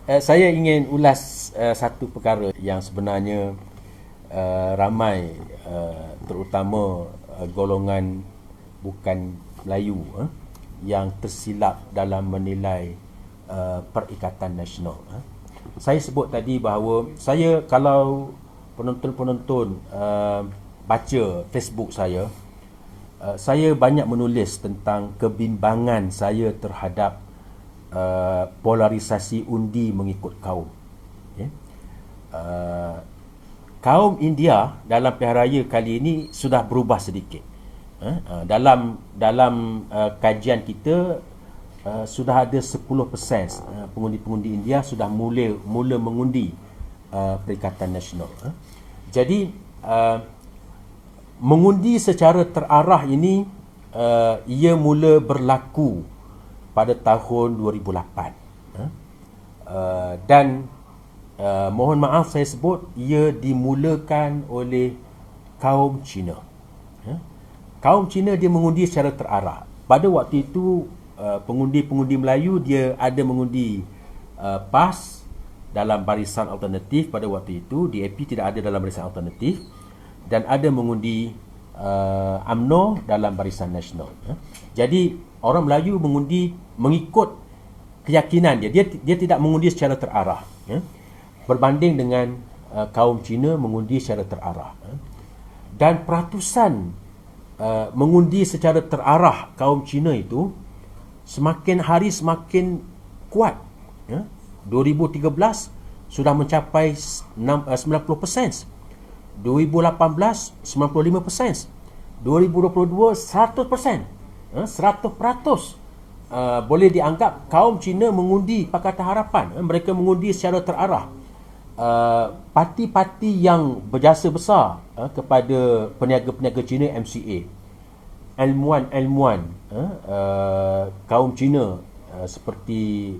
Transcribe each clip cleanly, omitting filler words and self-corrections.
Saya ingin ulas satu perkara yang sebenarnya ramai terutama golongan bukan Melayu yang tersilap dalam menilai Perikatan Nasional. Saya sebut tadi bahawa kalau penonton-penonton baca Facebook saya banyak menulis tentang kebimbangan saya terhadap polarisasi undi mengikut kaum. Okay. Kaum India dalam pilihan raya kali ini sudah berubah sedikit. Dalam kajian kita sudah ada 10% pengundi-pengundi India sudah mula mengundi Perikatan Nasional. Jadi mengundi secara terarah ini ia mula berlaku pada tahun 2008. Dan mohon maaf saya sebut ia dimulakan oleh kaum Cina. Kaum Cina dia mengundi secara terarah. Pada waktu itu pengundi-pengundi Melayu dia ada mengundi PAS dalam barisan alternatif pada waktu itu, DAP tidak ada dalam barisan alternatif, dan ada mengundi UMNO dalam barisan nasional. Jadi orang Melayu mengundi mengikut keyakinan dia tidak mengundi secara terarah, berbanding dengan kaum Cina mengundi secara terarah. Dan peratusan mengundi secara terarah kaum Cina itu semakin hari semakin kuat. 2013 sudah mencapai 90%, 2018 95%, 2022 100%. 100% boleh dianggap kaum Cina mengundi Pakatan Harapan. Mereka mengundi secara terarah. Parti-parti yang berjasa besar kepada peniaga-peniaga Cina, MCA, ilmuwan kaum Cina seperti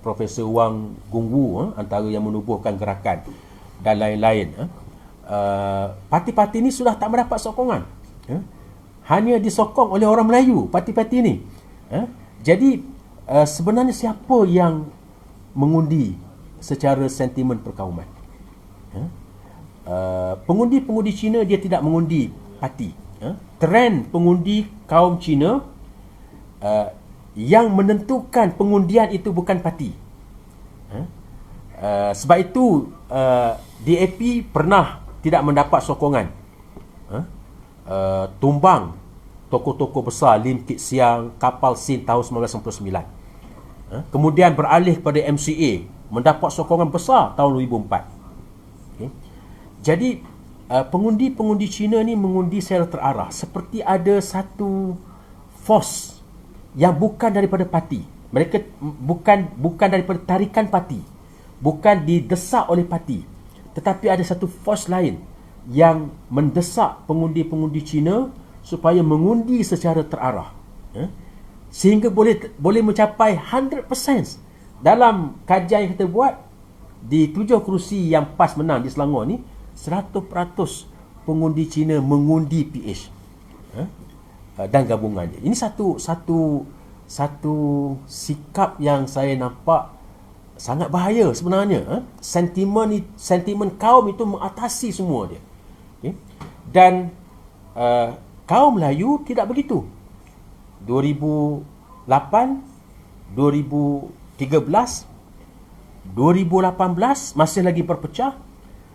Profesor Wang Gungwu antara yang menubuhkan gerakan dan lain-lain, parti-parti ini sudah tak mendapat sokongan, hanya disokong oleh orang Melayu parti-parti ini. Jadi sebenarnya siapa yang mengundi secara sentimen perkauman? Pengundi-pengundi Cina dia tidak mengundi parti. Trend pengundi kaum Cina, yang menentukan pengundian itu bukan parti. Sebab itu DAP pernah tidak mendapat sokongan, tumbang tokoh-tokoh besar Lim Kit Siang, Kapal Sin tahun 1999. Kemudian beralih kepada MCA, mendapat sokongan besar tahun 2004. Okay. Jadi pengundi-pengundi Cina ni mengundi secara terarah, seperti ada satu force yang bukan daripada parti. Mereka bukan daripada tarikan parti, bukan didesak oleh parti, tetapi ada satu force lain yang mendesak pengundi-pengundi Cina supaya mengundi secara terarah, sehingga boleh mencapai 100%. Dalam kajian yang kita buat di 7 kerusi yang PAS menang di Selangor ni, 100% pengundi Cina mengundi PH dan gabungannya. Ini satu sikap yang saya nampak sangat bahaya sebenarnya. Sentimen kaum itu mengatasi semua dia. Okay. Dan kaum Melayu tidak begitu. 2008, 2013, 2018 masih lagi berpecah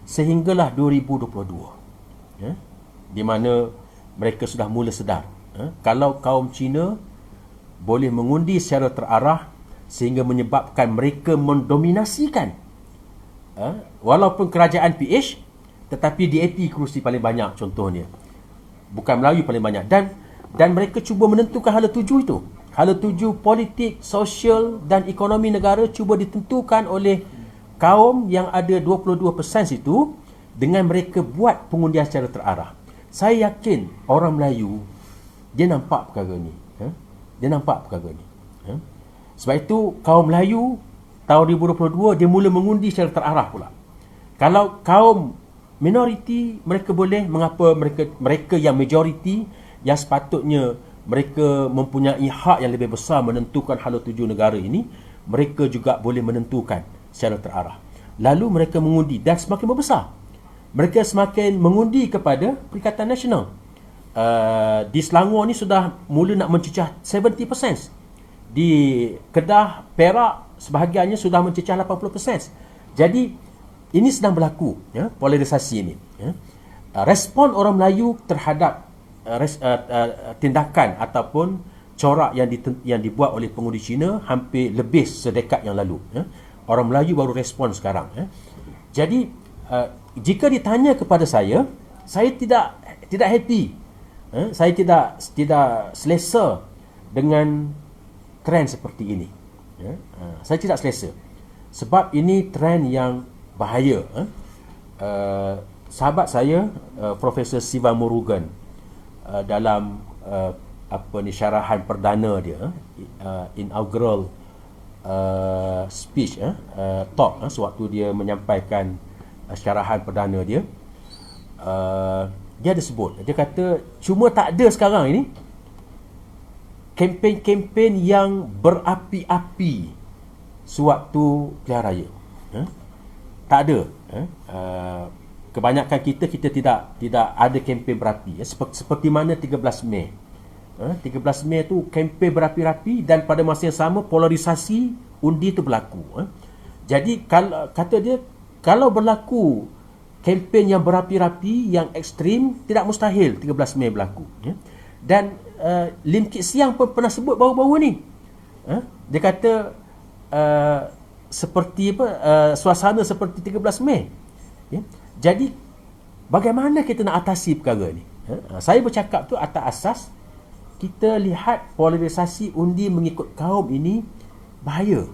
sehinggalah 2022, di mana mereka sudah mula sedar, kalau kaum Cina boleh mengundi secara terarah sehingga menyebabkan mereka mendominasikan, walaupun kerajaan PH, tetapi DAP kerusi paling banyak contohnya, bukan Melayu paling banyak, dan mereka cuba menentukan hala tuju itu. Hala tuju politik, sosial dan ekonomi negara cuba ditentukan oleh kaum yang ada 22% itu dengan mereka buat pengundian secara terarah. Saya yakin orang Melayu dia nampak perkara ni. Dia nampak perkara ni. Sebab itu kaum Melayu tahun 2022 dia mula mengundi secara terarah pula. Kalau kaum minoriti mereka boleh, mengapa mereka yang majoriti yang sepatutnya mereka mempunyai hak yang lebih besar menentukan hala tuju negara ini, mereka juga boleh menentukan secara terarah. Lalu mereka mengundi dan semakin membesar. Mereka semakin mengundi kepada Perikatan Nasional. Di Selangor ni sudah mula nak mencecah 70%. Di Kedah, Perak sebahagiannya sudah mencecah 80%. Jadi ini sedang berlaku, ya, polarisasi ini, ya. Respon orang Melayu terhadap tindakan ataupun corak yang dibuat oleh pengundi Cina hampir lebih sedekad yang lalu, ya. Orang Melayu baru respon sekarang, ya. Jadi jika ditanya kepada saya tidak happy, saya tidak selesa dengan trend seperti ini, ya. Saya tidak selesa sebab ini trend yang bahaya. Sahabat saya, Profesor Siva Murugan, dalam syarahan perdana dia, inaugural speech, talk, sewaktu dia menyampaikan syarahan perdana dia, dia ada sebut, dia kata cuma tak ada sekarang ini kempen-kempen yang berapi-api sewaktu pilihan raya. Tak ada. Kebanyakan kita tidak ada kempen berapi, seperti mana 13 Mei. 13 Mei tu kempen berapi-api dan pada masa yang sama polarisasi undi tu berlaku. Jadi kata dia, kalau berlaku kempen yang berapi-api, yang ekstrim, tidak mustahil 13 Mei berlaku. Dan Lim Kit Siang pun pernah sebut baru-baru ni. Dia kata seperti suasana seperti 13 Mei. Ya? Jadi bagaimana kita nak atasi perkara ni? Saya bercakap tu atas asas kita lihat polarisasi undi mengikut kaum ini bahaya.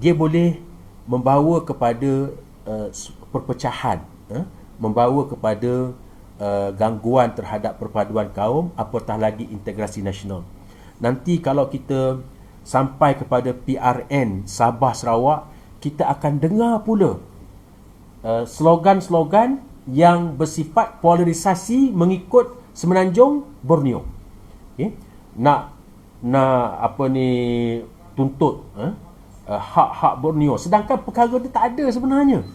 Dia boleh membawa kepada perpecahan, membawa kepada gangguan terhadap perpaduan kaum, apatah lagi integrasi nasional. Nanti kalau kita sampai kepada PRN Sabah Sarawak, kita akan dengar pula slogan-slogan yang bersifat polarisasi mengikut Semenanjung Borneo. Okay? Nak tuntut hak-hak Borneo, sedangkan perkara dia tak ada sebenarnya,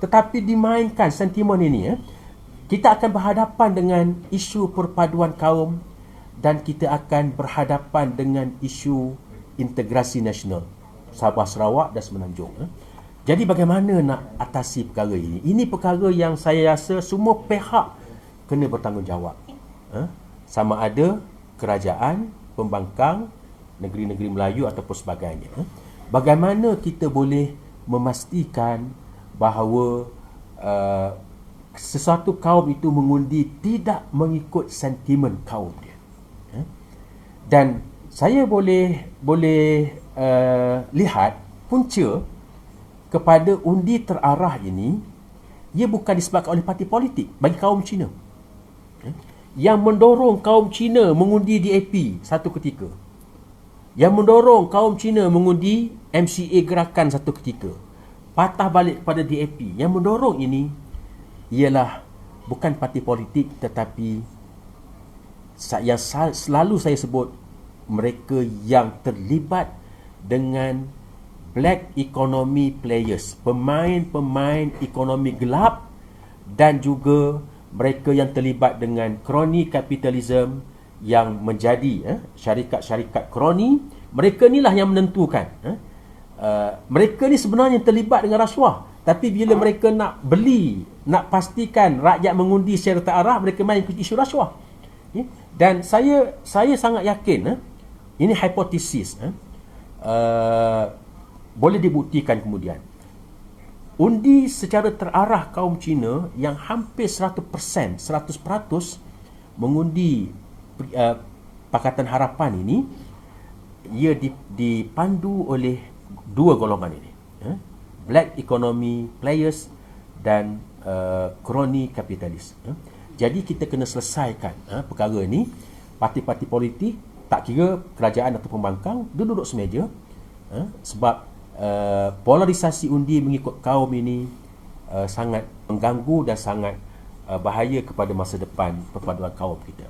tetapi dimainkan sentimen ini. Kita akan berhadapan dengan isu perpaduan kaum dan kita akan berhadapan dengan isu integrasi nasional Sabah Sarawak dan Semenanjung. Jadi bagaimana nak atasi perkara ini? Ini perkara yang saya rasa semua pihak kena bertanggungjawab. Sama ada kerajaan, pembangkang, negeri-negeri Melayu ataupun sebagainya. Bagaimana kita boleh memastikan bahawa sesuatu kaum itu mengundi tidak mengikut sentimen kaum dia. Dan saya boleh lihat punca kepada undi terarah ini, ia bukan disebabkan oleh parti politik bagi kaum Cina. Yang mendorong kaum Cina mengundi DAP satu ketika, yang mendorong kaum Cina mengundi MCA Gerakan satu ketika, patah balik kepada DAP. Yang mendorong ini ialah bukan parti politik, tetapi yang selalu saya sebut, mereka yang terlibat dengan black economy players, pemain-pemain ekonomi gelap, dan juga mereka yang terlibat dengan crony capitalism yang menjadi syarikat-syarikat crony. Mereka inilah yang menentukan. Mereka ni sebenarnya terlibat dengan rasuah, tapi bila mereka nak beli, nak pastikan rakyat mengundi secara terarah, mereka main isu rasuah. Dan saya sangat yakin, ini hipotesis, boleh dibuktikan kemudian. Undi secara terarah kaum Cina yang hampir 100% mengundi Pakatan Harapan ini, ia dipandu oleh dua golongan ini, black economy players dan crony kapitalis. Jadi kita kena selesaikan perkara ini. Parti-parti politik, tak kira kerajaan atau pembangkang, duduk semeja, sebab polarisasi undi mengikut kaum ini sangat mengganggu dan sangat bahaya kepada masa depan perpaduan kaum kita.